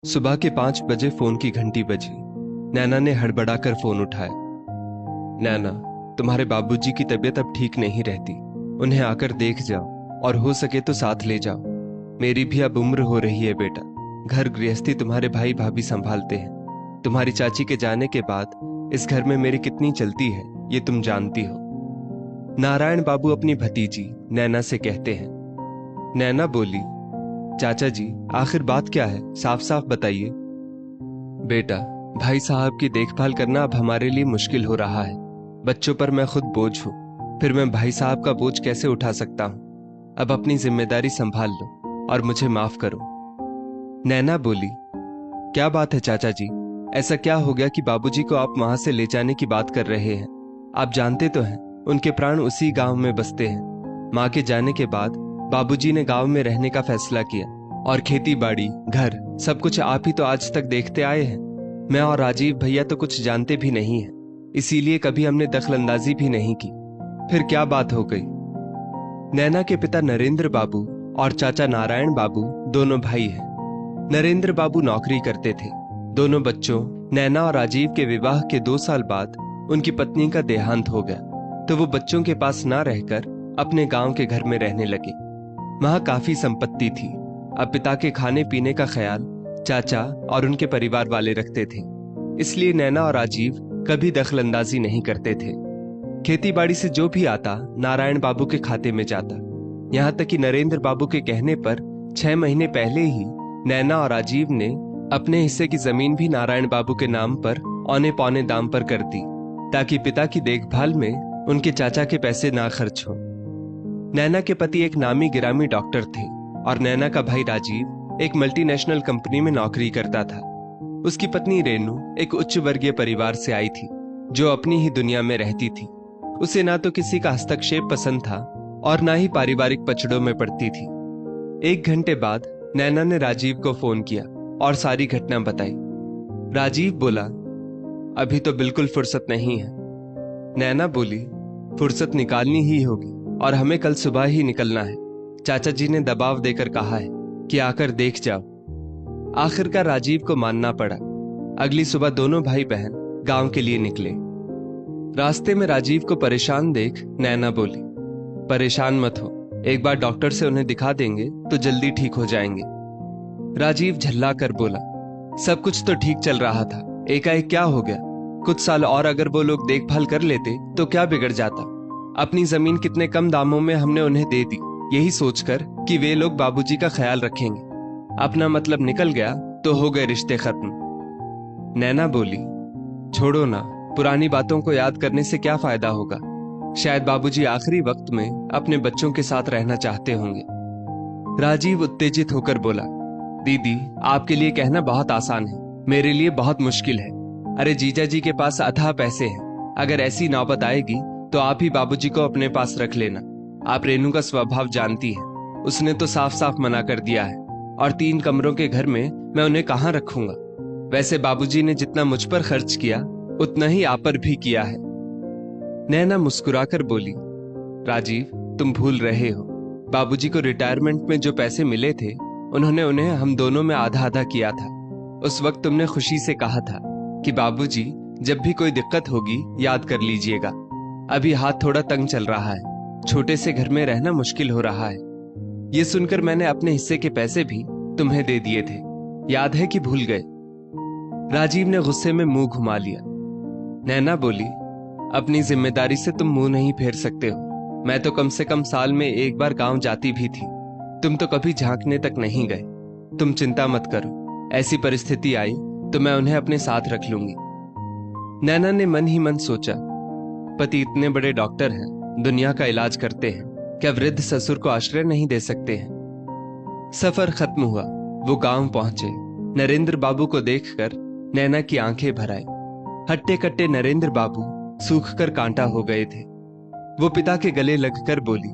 सुबह के 5 बजे फोन की घंटी बजी। नैना ने हड़बड़ाकर फोन उठाया। नैना, तुम्हारे बाबूजी की तबीयत अब ठीक नहीं रहती। उन्हें आकर देख जाओ और हो सके तो साथ ले जाओ। मेरी भी अब उम्र हो रही है बेटा। घर गृहस्थी तुम्हारे भाई भाभी संभालते हैं। तुम्हारी चाची के जाने के बाद इस घर में मेरी कितनी चलती है ये तुम जानती हो। नारायण बाबू अपनी भतीजी नैना से कहते हैं। नैना बोली, चाचा जी आखिर बात क्या है, साफ साफ बताइए। बेटा, भाई साहब की देखभाल करना अब हमारे लिए मुश्किल हो रहा है। बच्चों पर मैं खुद बोझ हूँ, फिर मैं भाई साहब का बोझ कैसे उठा सकता हूँ। अब अपनी जिम्मेदारी संभाल लो और मुझे माफ करो। नैना बोली, क्या बात है चाचा जी, ऐसा क्या हो गया कि बाबूजी को आप वहां से ले जाने की बात कर रहे हैं। आप जानते तो हैं उनके प्राण उसी गांव में बसते हैं। माँ के जाने के बाद बाबूजी ने गांव में रहने का फैसला किया और खेती बाड़ी घर सब कुछ आप ही तो आज तक देखते आए हैं। मैं और राजीव भैया तो कुछ जानते भी नहीं हैं, इसीलिए कभी हमने दखलंदाजी भी नहीं की। फिर क्या बात हो गई। नैना के पिता नरेंद्र बाबू और चाचा नारायण बाबू दोनों भाई हैं। नरेंद्र बाबू नौकरी करते थे। दोनों बच्चों नैना और राजीव के विवाह के 2 साल बाद उनकी पत्नी का देहांत हो गया, तो वो बच्चों के पास ना रहकर अपने गांव के घर में रहने लगे। वहां काफी संपत्ति थी। अब पिता के खाने पीने का ख्याल चाचा और उनके परिवार वाले रखते थे, इसलिए नैना और राजीव कभी दखलंदाजी नहीं करते थे। खेती बाड़ी से जो भी आता नारायण बाबू के खाते में जाता। यहाँ तक कि नरेंद्र बाबू के कहने पर 6 महीने पहले ही नैना और राजीव ने अपने हिस्से की जमीन भी नारायण बाबू के नाम पर औने पौने दाम पर कर दी, ताकि पिता की देखभाल में उनके चाचा के पैसे ना खर्च हो। नैना के पति एक नामी गिरामी डॉक्टर थे और नैना का भाई राजीव एक मल्टीनेशनल कंपनी में नौकरी करता था। उसकी पत्नी रेनू एक उच्च वर्गीय परिवार से आई थी, जो अपनी ही दुनिया में रहती थी। उसे ना तो किसी का हस्तक्षेप पसंद था और ना ही पारिवारिक पचड़ों में पड़ती थी। 1 घंटे बाद नैना ने राजीव को फोन किया और सारी घटना बताई। राजीव बोला, अभी तो बिल्कुल फुर्सत नहीं है। नैना बोली, फुर्सत निकालनी ही होगी और हमें कल सुबह ही निकलना है। चाचा जी ने दबाव देकर कहा है कि आकर देख जाओ। आखिरकार राजीव को मानना पड़ा। अगली सुबह दोनों भाई बहन गांव के लिए निकले। रास्ते में राजीव को परेशान देख नैना बोली, परेशान मत हो, एक बार डॉक्टर से उन्हें दिखा देंगे तो जल्दी ठीक हो जाएंगे। राजीव झल्ला कर बोला, सब कुछ तो ठीक चल रहा था, एकाएक क्या हो गया। कुछ साल और अगर वो लोग देखभाल कर लेते तो क्या बिगड़ जाता। अपनी जमीन कितने कम दामों में हमने उन्हें दे दी, यही सोचकर कि वे लोग बाबूजी का ख्याल रखेंगे। अपना मतलब निकल गया तो हो गए रिश्ते खत्म। नैना बोली, छोड़ो ना, पुरानी बातों को याद करने से क्या फायदा होगा। शायद बाबूजी आखिरी वक्त में अपने बच्चों के साथ रहना चाहते होंगे। राजीव उत्तेजित होकर बोला, दीदी आपके लिए कहना बहुत आसान है, मेरे लिए बहुत मुश्किल है। अरे जीजा जी के पास अथाह पैसे हैं, अगर ऐसी नौबत आएगी तो आप ही बाबूजी को अपने पास रख लेना। आप रेनू का स्वभाव जानती हैं, उसने तो साफ साफ मना कर दिया है और 3 कमरों के घर में मैं उन्हें कहाँ रखूंगा। वैसे बाबूजी ने जितना मुझ पर खर्च किया उतना ही आप पर भी किया है। नैना मुस्कुराकर बोली, राजीव तुम भूल रहे हो, बाबूजी को रिटायरमेंट में जो पैसे मिले थे उन्होंने उन्हें हम दोनों में आधा आधा किया था। उस वक्त तुमने खुशी से कहा था कि बाबूजी जब भी कोई दिक्कत होगी याद कर लीजिएगा। अभी हाथ थोड़ा तंग चल रहा है, छोटे से घर में रहना मुश्किल हो रहा है। ये सुनकर मैंने अपने हिस्से के पैसे भी तुम्हें दे दिए थे, याद है कि भूल गए। राजीव ने गुस्से में मुंह घुमा लिया। नैना बोली, अपनी जिम्मेदारी से तुम मुंह नहीं फेर सकते हो। मैं तो कम से कम साल में एक बार गांव जाती भी थी, तुम तो कभी झांकने तक नहीं गए। तुम चिंता मत करो, ऐसी परिस्थिति आई तो मैं उन्हें अपने साथ रख लूंगी। नैना ने मन ही मन सोचा, पति इतने बड़े डॉक्टर हैं, दुनिया का इलाज करते हैं, क्या वृद्ध ससुर को आश्रय नहीं दे सकते हैं। सफर खत्म हुआ, वो गांव पहुंचे। नरेंद्र बाबू को देखकर नैना की आंखें भर आई। हट्टे कट्टे नरेंद्र बाबू सूख कर कांटा हो गए थे। वो पिता के गले लगकर बोली,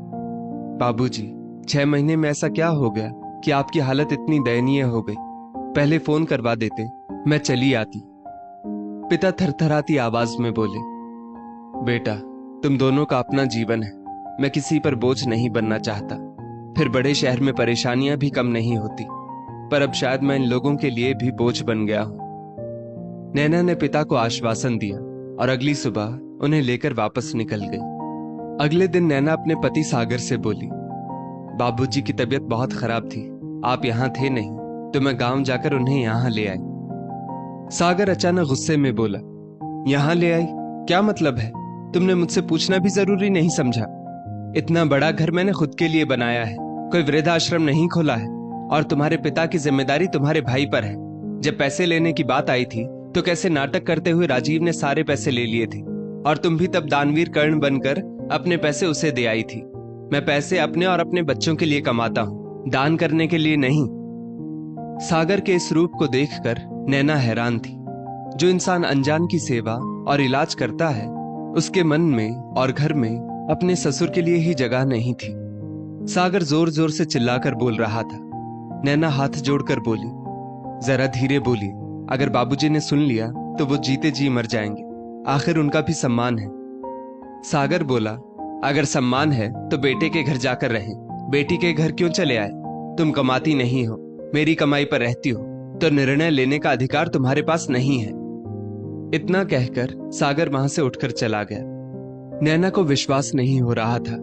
बाबूजी 6 महीने में ऐसा क्या हो गया कि आपकी हालत इतनी दयनीय हो गई। पहले फोन करवा देते, मैं चली आती। पिता थरथराती आवाज में बोले, बेटा तुम दोनों का अपना जीवन है, मैं किसी पर बोझ नहीं बनना चाहता। फिर बड़े शहर में परेशानियां भी कम नहीं होती। पर अब शायद मैं इन लोगों के लिए भी बोझ बन गया हूं। नैना ने पिता को आश्वासन दिया और अगली सुबह उन्हें लेकर वापस निकल गई। अगले दिन नैना अपने पति सागर से बोली, बाबूजी की तबीयत बहुत खराब थी, आप यहाँ थे नहीं, तो मैं गांव जाकर उन्हें यहाँ ले आई। सागर अचानक गुस्से में बोला, यहाँ ले आई? क्या मतलब है? तुमने मुझसे पूछना भी जरूरी नहीं समझा? इतना बड़ा घर मैंने खुद के लिए बनाया है, कोई वृद्धाश्रम नहीं खोला है, और तुम्हारे पिता की जिम्मेदारी तुम्हारे भाई पर है। जब पैसे लेने की बात आई थी तो कैसे नाटक करते हुए राजीव ने सारे पैसे ले लिए थे, और तुम भी तब दानवीर कर्ण बनकर अपने पैसे उसे दे आई थी। मैं पैसे अपने और अपने बच्चों के लिए कमाता हूँ, दान करने के लिए नहीं। सागर के इस रूप को देखकर नैना हैरान थी। जो इंसान अनजान की सेवा और इलाज करता है, उसके मन में और घर में अपने ससुर के लिए ही जगह नहीं थी। सागर जोर जोर से चिल्लाकर बोल रहा था। नैना हाथ जोड़कर बोली, जरा धीरे बोलिए, अगर बाबूजी ने सुन लिया तो वो जीते जी मर जाएंगे, आखिर उनका भी सम्मान है। सागर बोला, अगर सम्मान है तो बेटे के घर जाकर रहें, बेटी के घर क्यों चले आए? तुम कमाती नहीं हो, मेरी कमाई पर रहती हो, तो निर्णय लेने का अधिकार तुम्हारे पास नहीं है। इतना कहकर सागर वहां से उठकर चला गया। नैना को विश्वास नहीं हो रहा था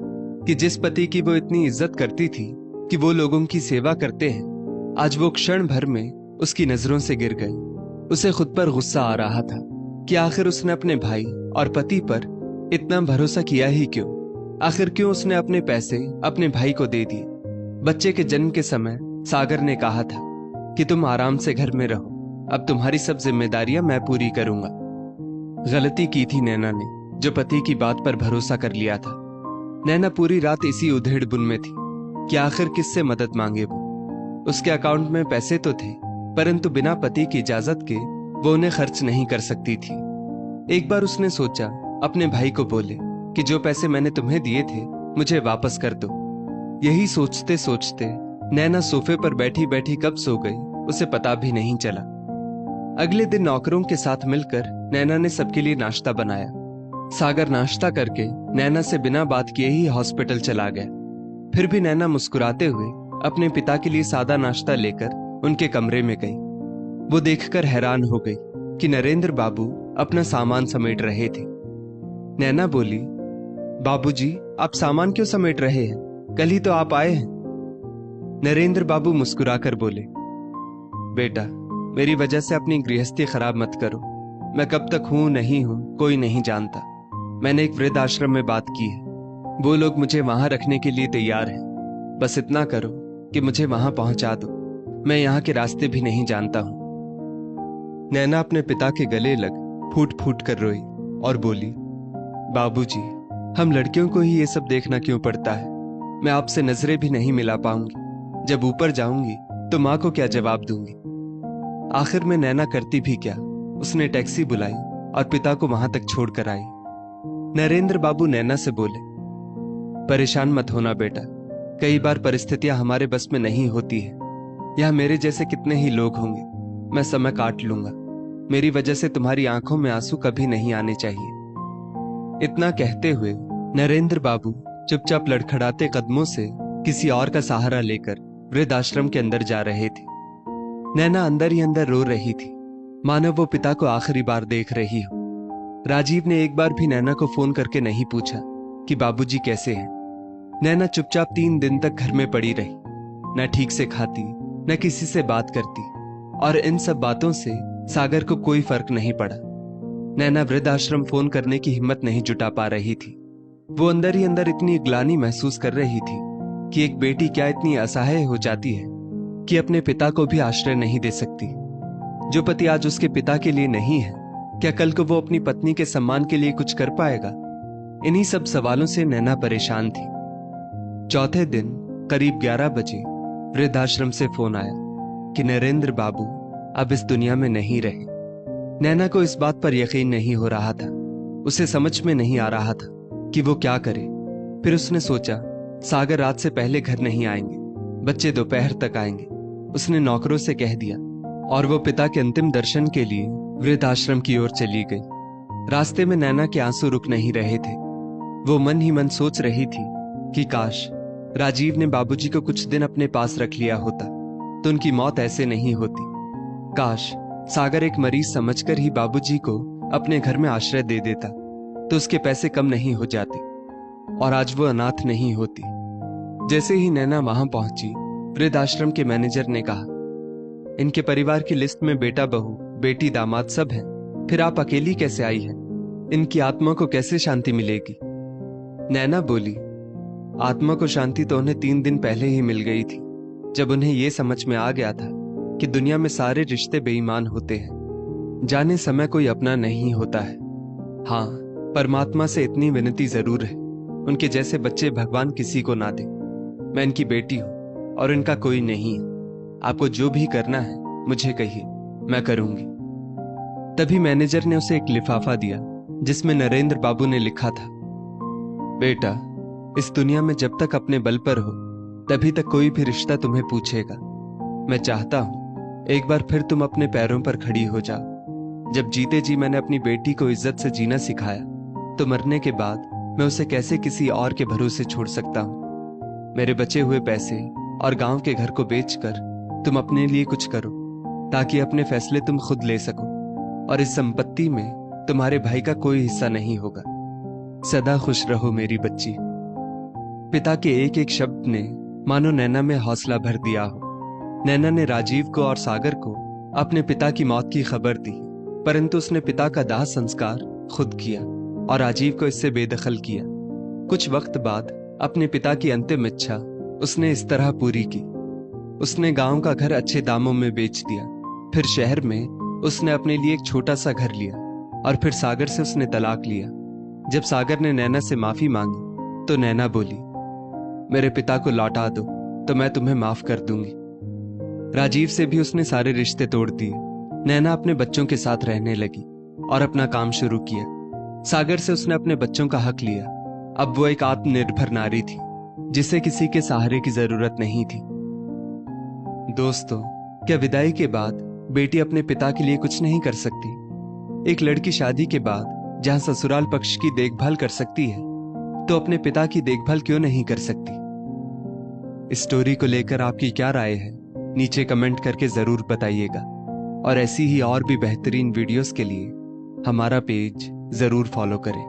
कि जिस पति की वो इतनी इज्जत करती थी कि वो लोगों की सेवा करते हैं, आज वो क्षण भर में उसकी नजरों से गिर गई। उसे खुद पर गुस्सा आ रहा था कि आखिर उसने अपने भाई और पति पर इतना भरोसा किया ही क्यों? आखिर क्यों उसने अपने पैसे अपने भाई को दे दिए? बच्चे के जन्म के समय सागर ने कहा था कि तुम आराम से घर में रहो, अब तुम्हारी सब जिम्मेदारियां मैं पूरी करूंगा। गलती की थी नैना ने, जो पति की बात पर भरोसा कर लिया था। नैना पूरी रात इसी उधेड़-बुन में थी कि आखिर किससे मदद मांगे वो। उसके अकाउंट में पैसे तो थे, परंतु बिना पति की इजाजत के वो उन्हें खर्च नहीं कर सकती थी। एक बार उसने सोचा अपने भाई को बोले कि जो पैसे मैंने तुम्हें दिए थे मुझे वापस कर दो। यही सोचते सोचते नैना सोफे पर बैठी बैठी कब सो गई उसे पता भी नहीं चला। अगले दिन नौकरों के साथ मिलकर नैना ने सबके लिए नाश्ता बनाया। सागर नाश्ता करके नैना से बिना बात किए ही हॉस्पिटल चला गया। फिर भी नैना मुस्कुराते हुए अपने पिता के लिए सादा नाश्ता लेकर उनके कमरे में गई। वो देखकर हैरान हो गई कि नरेंद्र बाबू अपना सामान समेट रहे थे। नैना बोली, बाबूजी, आप सामान क्यों समेट रहे हैं? कल ही तो आप आए हैं। नरेंद्र बाबू मुस्कुराकर बोले, बेटा, मेरी वजह से अपनी गृहस्थी खराब मत करो। मैं कब तक हूं नहीं हूं कोई नहीं जानता। मैंने एक वृद्ध आश्रम में बात की है, वो लोग मुझे वहां रखने के लिए तैयार हैं। बस इतना करो कि मुझे वहां पहुंचा दो। मैं यहाँ के रास्ते भी नहीं जानता हूं। नैना अपने पिता के गले लग फूट फूट कर रोई और बोली, बाबूजी, हम लड़कियों को ही ये सब देखना क्यों पड़ता है? मैं आपसे नजरें भी नहीं मिला पाऊंगी। जब ऊपर जाऊंगी तो माँ को क्या जवाब दूंगी? आखिर में नैना करती भी क्या? उसने टैक्सी बुलाई और पिता को वहां तक छोड़कर आई। नरेंद्र बाबू नैना से बोले, परेशान मत होना बेटा, कई बार परिस्थितियां हमारे बस में नहीं होती है। यहाँ मेरे जैसे कितने ही लोग होंगे, मैं समय काट लूंगा। मेरी वजह से तुम्हारी आंखों में आंसू कभी नहीं आने चाहिए। इतना कहते हुए नरेंद्र बाबू चुपचाप लड़खड़ाते कदमों से किसी और का सहारा लेकर वृद्धाश्रम के अंदर जा रहे थे। नैना अंदर ही अंदर रो रही थी, मानो वो पिता को आखिरी बार देख रही हो। राजीव ने एक बार भी नैना को फोन करके नहीं पूछा कि बाबूजी कैसे हैं। नैना चुपचाप 3 दिन तक घर में पड़ी रही, न ठीक से खाती न किसी से बात करती, और इन सब बातों से सागर को कोई फर्क नहीं पड़ा। नैना वृद्धाश्रम फोन करने की हिम्मत नहीं जुटा पा रही थी। वो अंदर ही अंदर इतनी ग्लानि महसूस कर रही थी कि एक बेटी क्या इतनी असहाय हो जाती है कि अपने पिता को भी आश्रय नहीं दे सकती। जो पति आज उसके पिता के लिए नहीं है, क्या कल को वो अपनी पत्नी के सम्मान के लिए कुछ कर पाएगा? इन्हीं सब सवालों से नैना परेशान थी। चौथे दिन करीब 11 बजे वृद्धाश्रम से फोन आया कि नरेंद्र बाबू अब इस दुनिया में नहीं रहे। नैना को इस बात पर यकीन नहीं हो रहा था। उसे समझ में नहीं आ रहा था कि वो क्या करे। फिर उसने सोचा, सागर रात से पहले घर नहीं आएंगे, बच्चे दोपहर तक आएंगे। उसने नौकरों से कह दिया और वो पिता के अंतिम दर्शन के लिए वृद्धाश्रम की ओर चली गई। रास्ते में नैना के आंसू रुक नहीं रहे थे। वो मन ही मन सोच रही थी कि काश राजीव ने बाबूजी को कुछ दिन अपने पास रख लिया होता, तो उनकी मौत ऐसे नहीं होती। काश सागर एक मरीज समझकर ही बाबूजी को अपने घर में आश्रय दे देता तो उसके पैसे कम नहीं हो जाते और आज वो अनाथ नहीं होती। जैसे ही नैना वहां पहुंची, वृद्ध आश्रम के मैनेजर ने कहा, इनके परिवार की लिस्ट में बेटा बहू बेटी दामाद सब हैं, फिर आप अकेली कैसे आई हैं? इनकी आत्मा को कैसे शांति मिलेगी? नैना बोली, आत्मा को शांति तो उन्हें 3 दिन पहले ही मिल गई थी, जब उन्हें यह समझ में आ गया था कि दुनिया में सारे रिश्ते बेईमान होते हैं। जाने समय कोई अपना नहीं होता है। हाँ, परमात्मा से इतनी विनती जरूर है, उनके जैसे बच्चे भगवान किसी को ना दे। मैं इनकी बेटी हूं और इनका कोई नहीं है। आपको जो भी करना है मुझे कहिए, मैं करूंगी। तभी मैनेजर ने उसे एक लिफाफा दिया जिसमें नरेंद्र बाबू ने लिखा था, बेटा, इस दुनिया में जब तक अपने बल पर हो तभी तक कोई भी रिश्ता तुम्हें पूछेगा। मैं चाहता हूं एक बार फिर तुम अपने पैरों पर खड़ी हो जाओ। जब जीते जी मैंने अपनी बेटी को इज्जत से जीना सिखाया, तो मरने के बाद मैं उसे कैसे किसी और के भरोसे छोड़ सकता हूं? मेरे बचे हुए पैसे और गांव के घर को बेचकर तुम अपने लिए कुछ करो, ताकि अपने फैसले तुम खुद ले सको और इस संपत्ति में तुम्हारे भाई का कोई हिस्सा नहीं होगा। सदा खुश रहो मेरी बच्ची। पिता के एक एक शब्द ने मानो नैना में हौसला भर दिया हो। नैना ने राजीव को और सागर को अपने पिता की मौत की खबर दी, परंतु उसने पिता का दाह संस्कार खुद किया और राजीव को इससे बेदखल किया। कुछ वक्त बाद अपने पिता की अंतिम इच्छा उसने इस तरह पूरी की। उसने गांव का घर अच्छे दामों में बेच दिया। फिर शहर में उसने अपने लिए एक छोटा सा घर लिया और फिर सागर से उसने तलाक लिया। जब सागर ने नैना से माफी मांगी तो नैना बोली, मेरे पिता को लौटा दो तो मैं तुम्हें माफ कर दूंगी। राजीव से भी उसने सारे रिश्ते तोड़ दिए। नैना अपने बच्चों के साथ रहने लगी और अपना काम शुरू किया। सागर से उसने अपने बच्चों का हक लिया। अब वो एक आत्मनिर्भर नारी थी जिसे किसी के सहारे की जरूरत नहीं थी। दोस्तों, क्या विदाई के बाद बेटी अपने पिता के लिए कुछ नहीं कर सकती? एक लड़की शादी के बाद जहां ससुराल पक्ष की देखभाल कर सकती है, तो अपने पिता की देखभाल क्यों नहीं कर सकती? इस स्टोरी को लेकर आपकी क्या राय है? नीचे कमेंट करके जरूर बताइएगा और ऐसी ही और भी बेहतरीन वीडियोस के लिए हमारा पेज जरूर फॉलो करें।